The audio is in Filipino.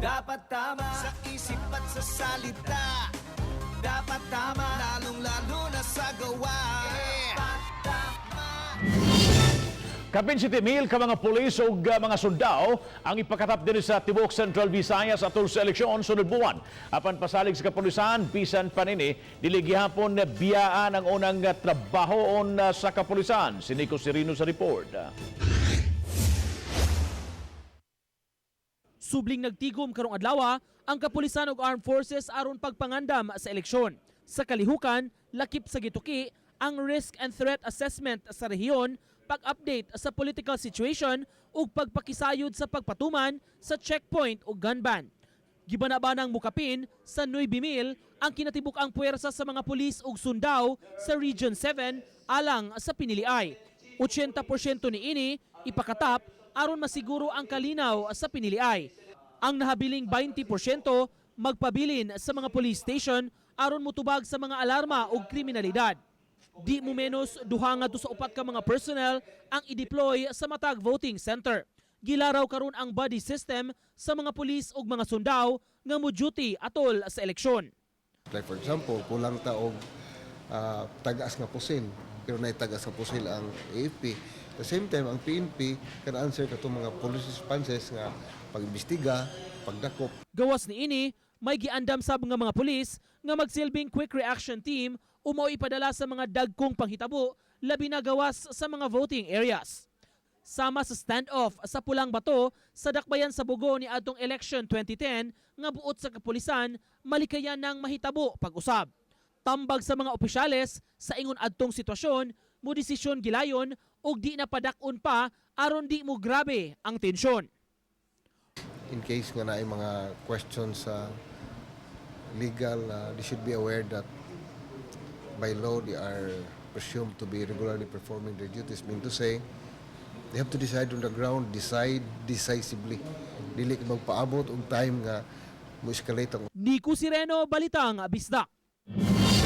Dapat tama sa isip at sa salita. Dapat tama, lalong-lalo na sa gawa. Dapat tama. Kapin 7,000 ka mga pulis o mga sundao ang ipakatap din sa Tibok Central Visayas atol sa eleksyon sunod buwan. Apan pasalig sa kapulisan, bisan panini, dili gihapon na biyaan ang unang trabahoon sa kapulisan. Si Nico Sirino sa report. Subling nagtigom karong adlaw ang kapulisan ug armed forces aron pagpangandam sa eleksyon. Sa kalihukan, lakip sa gituki ang risk and threat assessment sa rehiyon, pag-update sa political situation ug pagpakisayod sa pagpatuman sa checkpoint ug gun ban. Gibanabanang mukapin sa 9,000 ang kinatibuk-ang puwersa sa mga pulis ug sundao sa Region 7 alang sa piniliay. 80% niini ipakatap aron masiguro ang kalinaw sa piniliay. Ang nahabiling 20% magpabilin sa mga police station aron mutubag sa mga alarma o kriminalidad. Di mo menos duha nga sa upat ka mga personnel ang i-deploy sa matag voting center. Gilaraw karon ang buddy system sa mga pulis ug mga sundao nga mo-duty atol sa eleksyon. Like for example, kulang ta og tagas nga pusil, pero na tagas nga pusil ang AFP. At the same time, ang PNP can answer katong mga police responses nga pag-imbestiga, pagdakop. Gawas ni ini, may giandam sab nga mga pulis nga magsilbing quick reaction team o mao ipadala sa mga dagkong panghitabo labi na gawas sa mga voting areas. Sama sa standoff sa Pulang Bato sa dakbayan sa Bugo ni adtong election 2010 nga buot sa kapulisan, malikayan ng mahitabo pag-usab. Tambag sa mga opisyales sa ingon adtong sitwasyon, mo desisyon gilayon og di na padak-on pa aron di mo grabe ang tensyon. In case nga na ay mga questions sa legal, they should be aware that by law they are presumed to be regularly performing their duties. Mean to say, they have to decide on the ground, decide decisively. Dili magpaabot og time nga mo escalate ang Nico Sireno, Balitang Bisdak.